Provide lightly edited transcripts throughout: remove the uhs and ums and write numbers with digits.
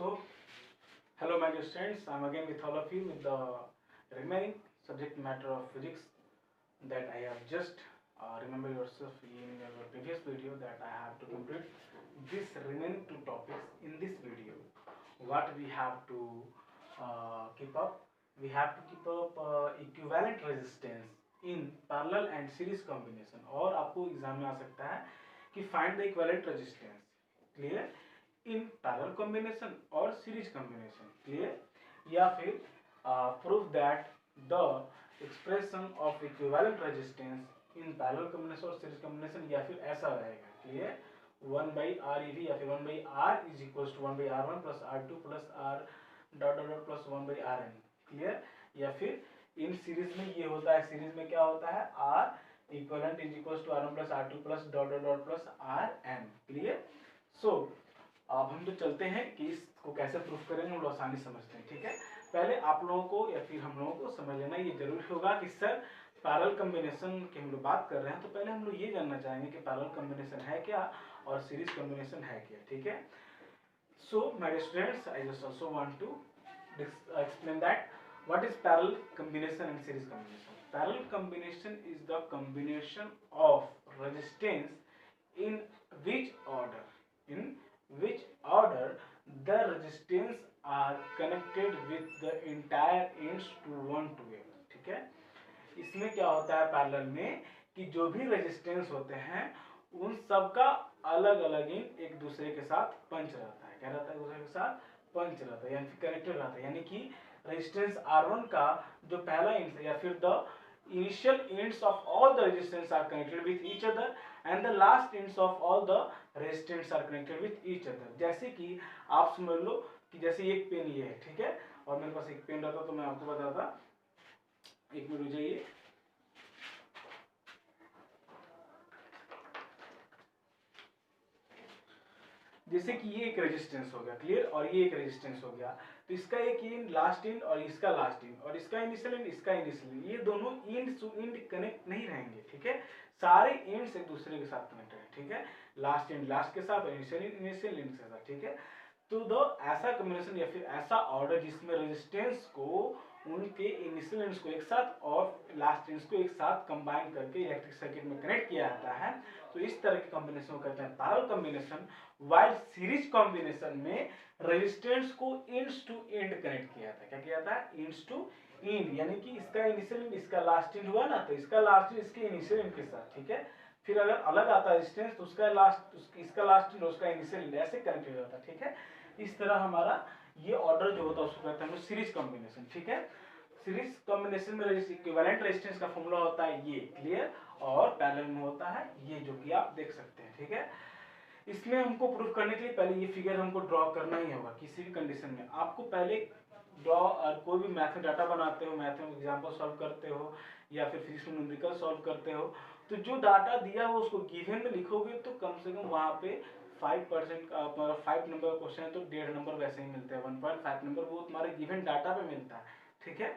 So, hello my dear students, I am again with all of you with the remaining subject matter of physics that I have just remember yourself in your previous video that I have to complete this remaining two topics in this video. What we have to keep up? We have to keep up equivalent resistance in parallel and series combination. और आपको exam में आ सकता है कि find the equivalent resistance. Clear? इन parallel combination और series combination clear या फिर prove that the expression of equivalent resistance in parallel combination और सीरीज कॉम्बिनेशन या फिर ऐसा रहेगा क्लियर 1/ReV या फिर 1/R is equals to 1/R1 plus R2 plus R dot dot dot plus 1/Rn clear या फिर इन सीरीज में ये होता है सीरीज में क्या होता है R equivalent is equals to R1 plus R2 plus dot dot dot plus Rn clear so अब हम तो चलते हैं कि इसको कैसे प्रूफ करेंगे हम लोग आसानी समझते हैं ठीक है पहले आप लोगों को या फिर हम लोगों को समझ लेना ये जरूरी होगा कि सर पैरेलल कॉम्बिनेशन की हम लोग बात कर रहे हैं तो पहले हम लोग ये जानना चाहेंगे कि पैरेलल कॉम्बिनेशन है क्या और सीरीज कॉम्बिनेशन है क्या ठीक है so my students I just also want to explain that what is parallel combination and series combination. Parallel combination is the combination of resistance in which order the resistance are connected with the entire ends to one together. ठीक है इसमें क्या होता है parallel में कि जो भी रेजिस्टेंस होते हैं उन सब का अलग अलग इन एक दूसरे के साथ पंच रहता है क्या रहता है एक दूसरे के साथ पंच रहता है यानी कनेक्टेड रहता है यानी कि रेजिस्टेंस R1 का जो पहला इंड है या फिर the initial ends of all the resistance are connected with each other and the last ends of all the resistance are connected with each other. जैसे कि आप समझ लो कि जैसे एक पेन ये है ठीक है और मेरे पास एक पेन रहता तो मैं आपको बताता एक मिनट रुक जाइए जैसे कि ये एक रेजिस्टेंस हो गया क्लियर और ये एक रेजिस्टेंस हो गया तो इसका एक इंड लास्ट इंड और इसका लास्ट इंड और इसका इनिशियल इंड इसका इनिशियल इंड ये दोनों इंड टू इंड कनेक्ट नहीं रहेंगे ठीक है सारे इंड्स एक दूसरे के साथ कनेक्ट है ठीक है लास्ट इंड लास्ट के साथ इनिशियल इंड के साथ ठीक है तो दो ऐसा कॉम्बिनेशन या फिर ऐसा ऑर्डर जिसमें रेजिस्टेंस को उनके इनिशियल इंड्स को एक साथ और लास्ट इंड्स को एक साथ कंबाइन करके इलेक्ट्रिक सर्किट में कनेक्ट किया जाता है तो इस तरह के कॉम्बिनेशन को कहते हैं parallel combination while series combination में रेजिस्टेंस को इंड्स टू इंड कनेक्ट किया जाता है क्या किया जाता है इंड्स टू इंड यानी कि इसका इनिशियल इंड इसका लास्ट इंड हुआ ना तो इसका लास्ट इंड इसके इनिशियल इंड के साथ ठीक है फिर अगर अलग आता है रेजिस्टेंस तो उसका लास्ट इसका लास्ट इंड उसका इनिशियल इंड ऐसे कनेक्ट हो जाता है ठीक है इस तरह हमारा ये ऑर्डर जो होता है उसको कहते हैं सीरीज कॉम्बिनेशन ठीक है सीरीज कॉम्बिनेशन में इक्विवेलेंट रेजिस्टेंस का फॉर्मूला होता है ये क्लियर और पैरेलल में होता है ये जो कि आप देख सकते हैं ठीक है इसमें हमको प्रूफ करने के लिए पहले ये फिगर हमको ड्रॉ करना ही होगा किसी भी कंडीशन में आपको पहले ड्रॉ कोई भी मैथ में डाटा बनाते हो मैथ में एग्जाम्पल सॉल्व करते हो या फिर फिजिक्स में न्यूमेरिकल सॉल्व करते हो तो जो डाटा दिया हो उसको गिवन में लिखोगे तो कम से कम वहाँ पे 5% का 5 नंबर का क्वेश्चन है तो 1.5 नंबर वैसे ही मिलते हैं 1.5 नंबर वो तुम्हारे गिवन डाटा पे मिलता है ठीक है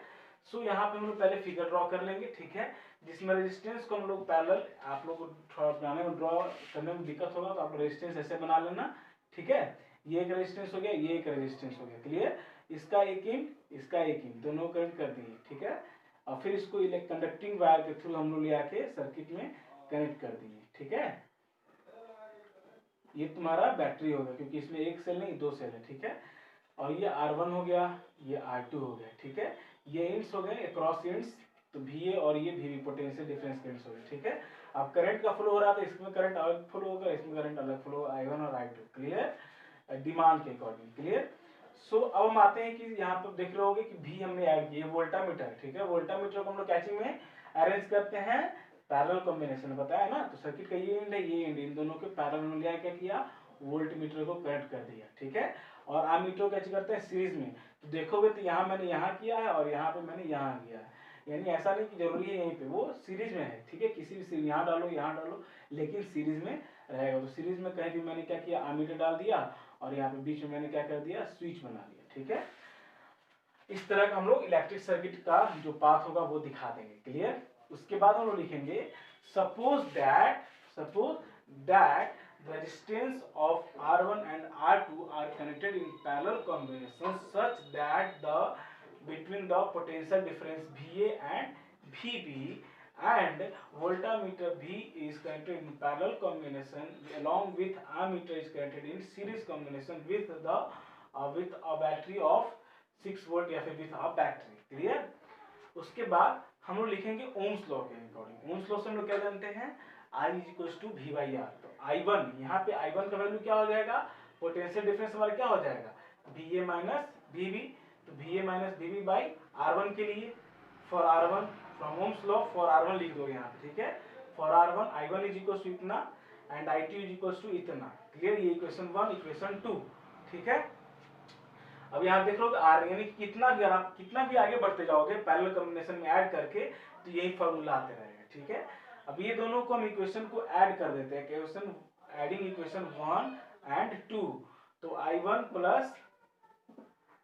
सो यहाँ पे हम लोग पहले फिगर ड्रॉ कर लेंगे ठीक है जिसमें रेजिस्टेंस को हम लोग पैरेलल आप लोग को थोड़ा बनाने में ड्रॉ करने में दिक्कत होगा तो आप लोग रेजिस्टेंस ऐसे बना लेना ठीक है ये एक रेजिस्टेंस हो गया ये एक रेजिस्टेंस हो गया क्लियर इसका एक इंड इसका एक इंड दोनों कनेक्ट कर दिए ठीक है और फिर इसको कंडक्टिंग वायर के थ्रू हम लोग ले आके सर्किट में कनेक्ट कर दिए ठीक है ये तुम्हारा बैटरी होगा क्योंकि इसमें एक सेल नहीं दो सेल है ठीक है और ये R1 हो गया ये R2 हो गया ठीक है ये इंड्स हो गए अक्रॉस इंड्स तो VA और ये VB पोटेंशियल डिफरेंस इंड्स हो गए ठीक है अब करंट का फ्लो हो रहा था इसमें करंट अलग फ्लो होगा इसमें करंट अलग फ्लो I1 और I2 क्लियर डिमांड के अकॉर्डिंग क्लियर सो अब हम आते हैं कि यहाँ पर देख रहे होगे कि V हमने ऐड किया वोल्टामीटर ठीक है वोल्टामीटर को हम लोग कैचिंग में अरेंज करते हैं पैरेलल कॉम्बिनेशन बताया ना तो सर्किट का ये इंड है ये इंड इन दोनों के पैरेलल में लिया क्या किया वोल्टमीटर को कनेक्ट कर दिया ठीक है और आमीटर कैसे करते हैं सीरीज में तो देखोगे तो यहाँ मैंने यहाँ किया है और यहाँ पे मैंने यहाँ किया है यानी ऐसा नहीं कि जरूरी है यहीं पे वो सीरीज में है ठीक है किसी भी सीरीज यहाँ डालो लेकिन सीरीज में रहेगा तो सीरीज में कहीं भी मैंने क्या किया आमीटर डाल दिया और यहाँ पे बीच में मैंने क्या कर दिया स्विच बना दिया ठीक है इस तरह का हम लोग इलेक्ट्रिक सर्किट का जो पाथ होगा वो दिखा देंगे क्लियर उसके बाद हम लोग लिखेंगे suppose that the resistance of R1 and R2 are connected in parallel combination such that the between the potential difference VA and VB and voltmeter V is connected in parallel combination along with ammeter is connected in series combination with the with a battery of 6 volt या फिर with a battery. Clear. उसके बाद हम लोग लिखेंगे Ohm's law के according. Ohm's law से हम लोग क्या जानते हैं, I is equal to V by R. तो I1 यहाँ पे I1 का वैल्यू क्या हो जाएगा, पोटेंशियल डिफरेंस हमारा क्या हो जाएगा VA माइनस VB। तो VA minus VB by R1 के लिए for R1 from Ohm's law for R1 लिख दो यहाँ पे, ठीक है। For R1 I1 is equal to इतना and I2 is equal to इतना। क्लियर, ये इक्वेशन 1 इक्वेशन 2, ठीक है। अब यहाँ देख लो आर यानी कितना भी आगे बढ़ते जाओगे पैरेलल कॉम्बिनेशन में ऐड करके तो यही फॉर्मूला आते रहेगा, ठीक है। अब ये दोनों को हम इक्वेशन को ऐड कर देते हैं, इक्वेशन एडिंग इक्वेशन 1 एंड 2। तो I1 plus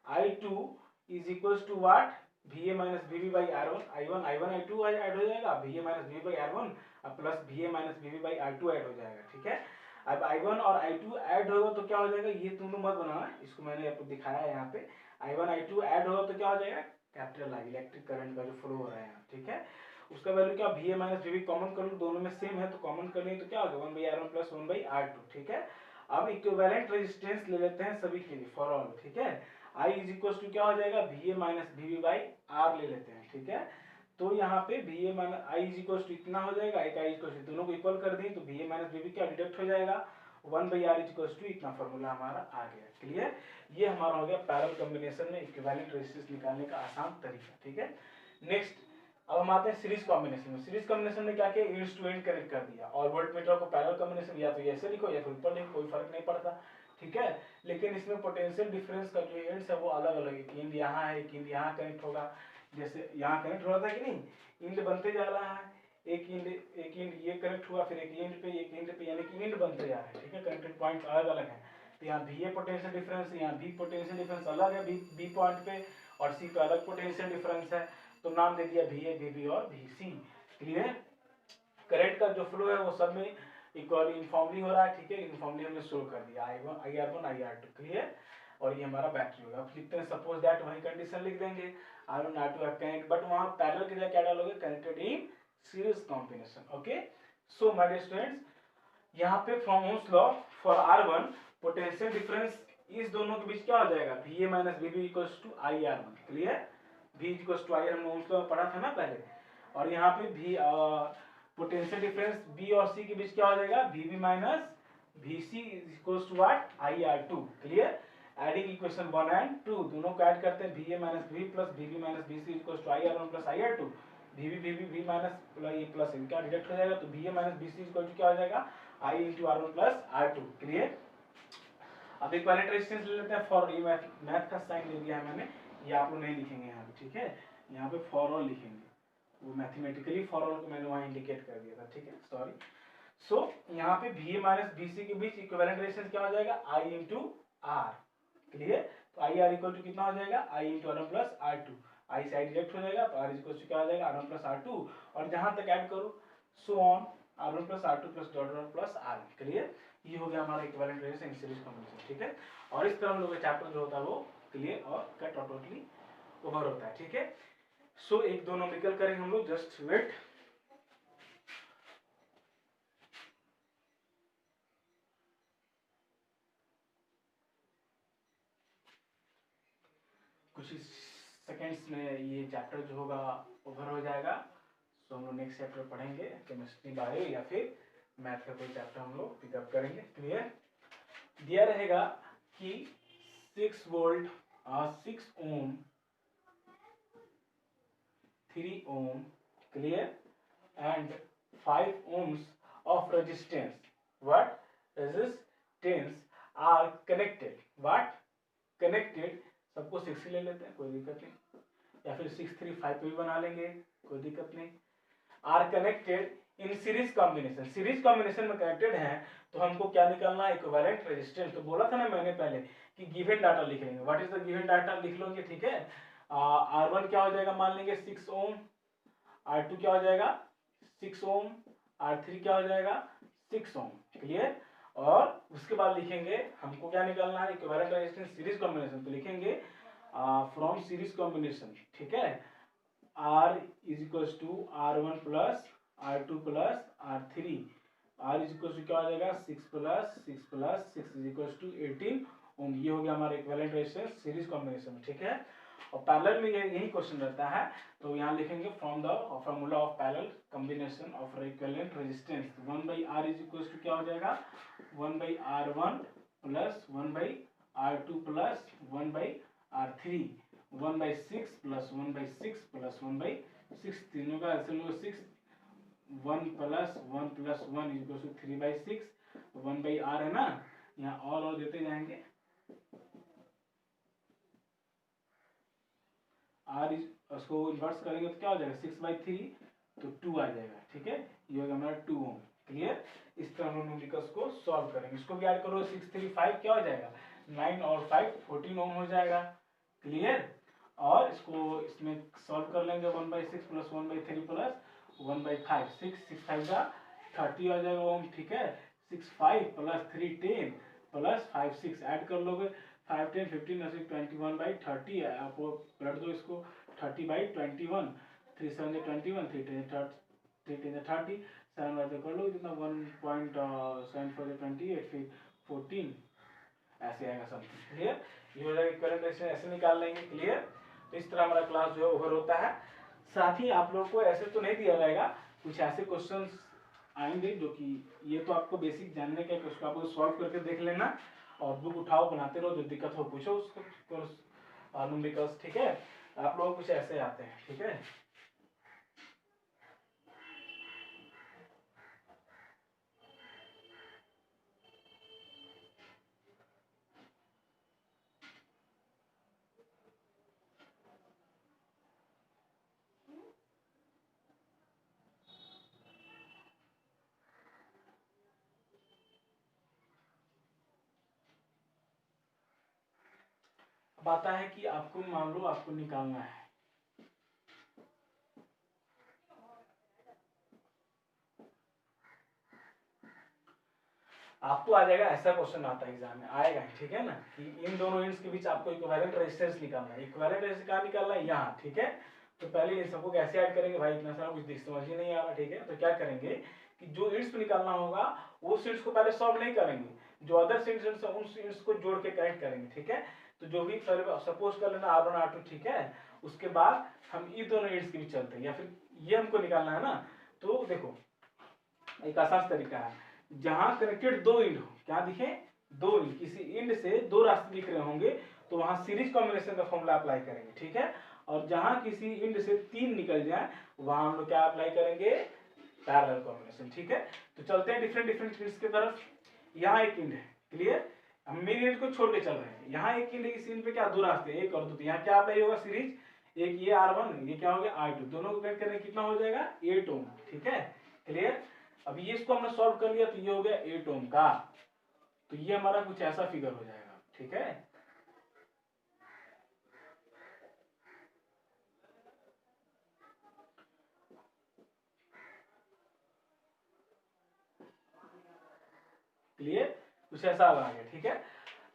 I2 is equals to what, VA minus VB by R1। I1 I2 add हो जाएगा, VA minus VB by R1 plus VA minus VB by R2 add हो जाएगा, ठीक है। अब I1 और I2 add होगा तो क्या हो जाएगा, ये तुम लोग मत बनाना, इसको मैंने आपको दिखाया है यहाँ पे। I1 I2 ऐड होगा तो क्या हो जाएगा, कैपिटल I इलेक्ट्रिक करंट का जो फ्लो हो रहा है यहाँ, ठीक है। उसका वैल्यू क्या, VA माइनस VB कॉमन कर लो, दोनों में सेम है तो कॉमन कर लेंगे तो क्या होगा 1/R1 प्लस 1/R2, ठीक है। अब इक्विवेलेंट रेजिस्टेंस ले लेते हैं सभी के लिए फॉर ऑल, ठीक है। I इज इक्वल टू क्या हो जाएगा VA minus VB by R ले लेते हैं, ठीक है। तो यहाँ पे VA minus I is equal to इतना हो जाएगा, एक I इक्वल टू दोनों को इक्वल कर दी तो VA माइनस VB क्या डिडक्ट हो जाएगा 1/R इज इक्वल टू इतना फॉर्मूला हमारा आ गया। क्लियर, ये हमारा हो गया पैरेलल कॉम्बिनेशन में इक्विवेलेंट रेजिस्टेंस निकालने का आसान तरीका, ठीक है। नेक्स्ट अब हम आते हैं सीरीज कॉम्बिनेशन में। सीरीज कॉम्बिनेशन में क्या किया, एंड्स टू एंड कनेक्ट कर दिया और वोल्टमीटर को पैरेलल कॉम्बिनेशन या तो ऐसे लिखो या फिर ऊपर लिखो, कोई फर्क नहीं पड़ता, ठीक है। लेकिन इसमें पोटेंशियल डिफरेंस का जो एंड्स है वो अलग अलग है, एंड यहाँ है, एक एंड यहाँ कनेक्ट होगा, जैसे यहाँ कनेक्ट हो रहा था कि नहीं, एंड बनते जा रहा है, एक एंड ये कनेक्ट हुआ, फिर एक एंड पे यानी कि एंड बनते जा रहे हैं, ठीक है। कनेक्टेड पॉइंट्स अलग अलग हैं। तो यहाँ VA पोटेंशियल डिफरेंस, यहाँ B पोटेंशियल डिफरेंस अलग है B पॉइंट पे और C पे अलग पोटेंशियल डिफरेंस है, तो नाम दे दिया VA VB और VC। क्लियर, करंट का जो फ्लो है वो सब में इक्वली यूनिफॉर्मली हो रहा है, ठीक है। यूनिफॉर्मली हमने शो कर दिया I1 IR1 IR2, क्लियर। और ये हमारा बैटरी होगा। अब लिखते हैं सपोज दैट, वही कंडीशन लिख देंगे R1 R2 कनेक्ट, बट वहां पैरेलल के लिए क्या डालोगे, connected in series combination. Okay, so my dear students, यहाँ पे from Ohm's law for R1 potential difference इस दोनों के बीच क्या हो जाएगा VA minus VB equals to IR1। Clear, V equals to IR हमने ओम्स लॉ में पढ़ा था ना पहले। और यहाँ पे भी पोटेंशियल डिफरेंस B और C के बीच क्या हो जाएगा VB minus VC equals to what IR2। Clear, adding equation 1 and 2 दोनों को ऐड करते हैं, VA minus VB plus VB minus VC equals to IR1 plus IR2। VB minus ये प्लस इनका डिडक्ट हो जाएगा तो VA minus VC equal to क्या हो जाएगा I into R1 plus R2। Clear, अब इक्विवेलेंट रेजिस्टेंस ले लेते हैं फॉर, ये मैथ का साइन ले लिया है मैंने, ये आप लोग नहीं लिखेंगे यहाँ पे, ठीक है। यहाँ पे फॉर ऑल लिखेंगे, वो मैथमेटिकली फॉर ऑल को मैंने वहाँ इंडिकेट कर दिया था, ठीक है, सॉरी। सो यहाँ पे VA माइनस VC के बीच इक्विवेलेंट रेजिस्टेंस क्या हो जाएगा I इंटू R। क्लियर, तो IR इक्वल टू कितना हो जाएगा I into R1 plus R2। I side deduct हो जाएगा तो R इक्वल टू क्या हो जाएगा R1 प्लस R2, और जहां तक ऐड करो so on R1 plus R2 plus dot plus R। Clear, ये हो गया हमारा इक्विवेलेंट रेजिस्टेंस इन सीरीज कॉम्बिनेशन, ठीक है। और इस तरह हम लोग का चैप्टर जो होता है वो क्लियर और कट और टोटली ओवर होता है, ठीक है। सो एक दो न्यूमेरिकल करेंगे हम लोग, जस्ट वेट। कुछ सेकेंड्स में ये चैप्टर जो होगा ओवर हो जाएगा। सो हम लोग नेक्स्ट चैप्टर पढ़ेंगे, केमिस्ट्री बायो या फिर मैथ का कोई चैप्टर हम लोग पिकअप करेंगे। क्लियर, दिया रहेगा कि 6 volt 6 ohm 3 ohm, clear, and 5 ohms of resistance, what resistance are connected, what connected, सबको 6 ले लेते हैं कोई दिक्कत नहीं, या फिर 6 3 5 भी बना लेंगे कोई दिक्कत नहीं। Are connected in series combination, series combination में कनेक्टेड हैं तो हमको क्या निकालना है इक्विवेलेंट रेजिस्टेंस। तो बोला था ना मैंने पहले कि गिवन डाटा लिख लेंगे, what is the given data लिख लोगे, ठीक है। R1 क्या हो जाएगा मान लेंगे 6 ओम, R2 क्या हो जाएगा 6 ओम, R3 क्या हो जाएगा 6 ओम। क्लियर, और उसके बाद लिखेंगे हमको क्या निकालना है, इक्विवेलेंट रेजिस्टेंस सीरीज कॉम्बिनेशन। तो लिखेंगे फ्रॉम सीरीज कॉम्बिनेशन, ठीक है, R is equals to R1 plus R2 plus R3, R is equals to क्या हो जाएगा 6 plus 6 is equals to 18 ohm. ये हो गया हमारा इक्विवेलेंट रेजिस्टेंस सीरीज कॉम्बिनेशन, ठीक है। और पैरेलल में यही क्वेश्चन रहता है, तो यहाँ लिखेंगे from the formula of parallel combination of equivalent resistance 1/R is equals to क्या हो जाएगा 1/R1 plus 1/R2 plus 1/R3, 1/6 plus 1/6 plus 1/6, तीनों का एलसीएम लो 6, 1 plus 1 plus 1 is equal to 3/6, 1/R है ना, यहाँ और देते जाएंगे, R उसको इन्वर्स करेंगे तो क्या हो जाएगा 6/3, तो 2 आ जाएगा, ठीक है, ये होगा हमारा 2 ओम। क्लियर। इस तरह हम न्यूमेरिकल्स को सॉल्व करेंगे। इसको भी ऐड करो 6 3 5 क्या हो जाएगा 9 और 5 14 ओम हो जाएगा। क्लियर। और इसको इसमें सॉल्व कर लेंगे 1/6 प्लस 1/3 प्लस 1/5, 6 5 का 30 आ जाएगा ओम, ठीक है। 6 5 प्लस 3 10 प्लस 5 6 ऐड कर लोगे 5 10 15 ऐसे 21/30 है, आप पलट दो इसको 30/21, 3 7 21, 3 10 30, 7 बार कर लो कितना 1.74 28, फिर 14 ऐसे आएगा समथिंग। क्लियर। ये हो जाएगा इक्विवेलेंट रेजिस्टेंस, ऐसे निकाल लेंगे। क्लियर। तो इस तरह हमारा क्लास जो है ओवर होता है। साथ ही आप लोग को ऐसे तो नहीं दिया जाएगा, कुछ ऐसे क्वेश्चंस आएंगे जो कि ये तो आपको बेसिक जानने का है, उसको आपको सॉल्व करके देख लेना और बुक उठाओ बनाते रहो, जो दिक्कत हो पूछो उसको न्यूमेरिकल्स, ठीक है। आप लोग कुछ ऐसे आते हैं, ठीक है। अब आता है कि आपको मान लो आपको निकालना है, आपको आ जाएगा ऐसा क्वेश्चन आता है एग्जाम में आएगा, ठीक है ना, कि इन दोनों एंड्स के बीच आपको इक्विवेलेंट रेजिस्टेंस निकालना है। इक्विवेलेंट रेजिस्टेंस कहाँ निकालना है, यहाँ, ठीक है। तो पहले इन सबको कैसे ऐड करेंगे भाई, इतना सारा कुछ समझ ही नहीं आ रहा, ठीक है। तो क्या करेंगे कि जो एंड्स पे निकालना होगा वो एंड्स को पहले सॉल्व नहीं करेंगे, जो अदर एंड्स है उन एंड्स को जोड़ के कनेक्ट करेंगे, ठीक है। तो जो भी सपोज कर लेना R1 R2, ठीक है। उसके बाद हम इन दोनों एंड्स के बीच चलते हैं, या फिर ये हमको निकालना है ना। तो देखो एक आसान तरीका है, जहां कनेक्टेड दो एंड हो, क्या दिखे दो एंड, किसी एंड से दो रास्ते दिख रहे होंगे तो वहां सीरीज कॉम्बिनेशन का फॉर्मूला अप्लाई करेंगे, ठीक है। और जहां किसी एंड से 3 निकल जाए वहां हम लोग क्या अप्लाई करेंगे, पैरेलल कॉम्बिनेशन, ठीक है। तो चलते हैं डिफरेंट डिफरेंट एंड्स की तरफ। यहाँ एक एंड है, क्लियर, हम मेन एंड को छोड़ के चल रहे हैं। यहाँ एक एंड है, इस एंड पे क्या दो रास्ते, एक और दो, तो यहाँ क्या अप्लाई होगा सीरीज, एक ये R1, ये क्या हो गया R2, दोनों को कनेक्ट करने कितना हो जाएगा 8 ओम, ठीक है। क्लियर। अभी ये इसको हमने सॉल्व कर लिया तो ये हो गया 8 ओम का, तो ये हमारा कुछ ऐसा फिगर हो जाएगा, ठीक है। क्लियर, कुछ ऐसा आ गया, ठीक है।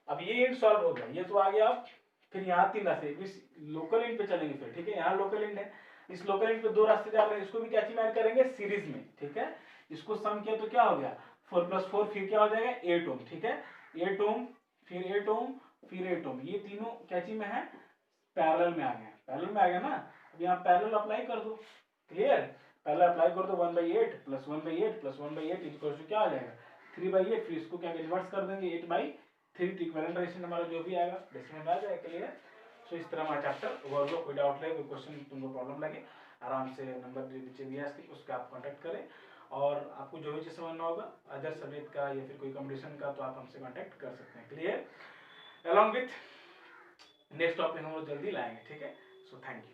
अब ये एंड सॉल्व हो गया, ये तो आ गया। अब फिर यहाँ 3 रास्ते, इस लोकल एंड पे चलेंगे फिर, ठीक है। यहाँ लोकल एंड है, इस लोकल एंड पे 2 रास्ते जा रहे हैं, इसको भी क्या चीज ऐड करेंगे सीरीज में, ठीक है। इसको सम किया तो क्या हो गया 4 + 4, फिर क्या हो जाएगा 8 ओम, ठीक है। 8 ओम, फिर 8 ओम, फिर 8 ओम, ये तीनों क्या चीज में है, पैरेलल में आ गया, पैरेलल में आ गया ना। अब यहाँ पैरेलल अप्लाई कर दो। क्लियर। पहले अप्लाई कर दो 1/8 प्लस 1/8 प्लस 1/8 इक्वल टू क्या आ जाएगा 3/8, फिर इसको क्या इन्वर्स कर देंगे 8/3, इक्विवेलेंट रेजिस्टेंस हमारा जो भी आएगा डेसिमल में आ जाएगा। क्लियर। सो इस तरह हमारा चैप्टर ओवर लो, कोई डाउट लगे, कोई क्वेश्चन तुमको प्रॉब्लम लगे, आराम से नंबर जो नीचे दिया है उसका आप कांटेक्ट करें। और आपको जो भी चीज़ समझना होगा अदर सब्जेक्ट का या फिर कोई कंपटीशन का, तो आप हमसे कांटेक्ट कर सकते हैं। Clear. Along with next topic हम लोग जल्दी लाएंगे, ठीक है। So thank you.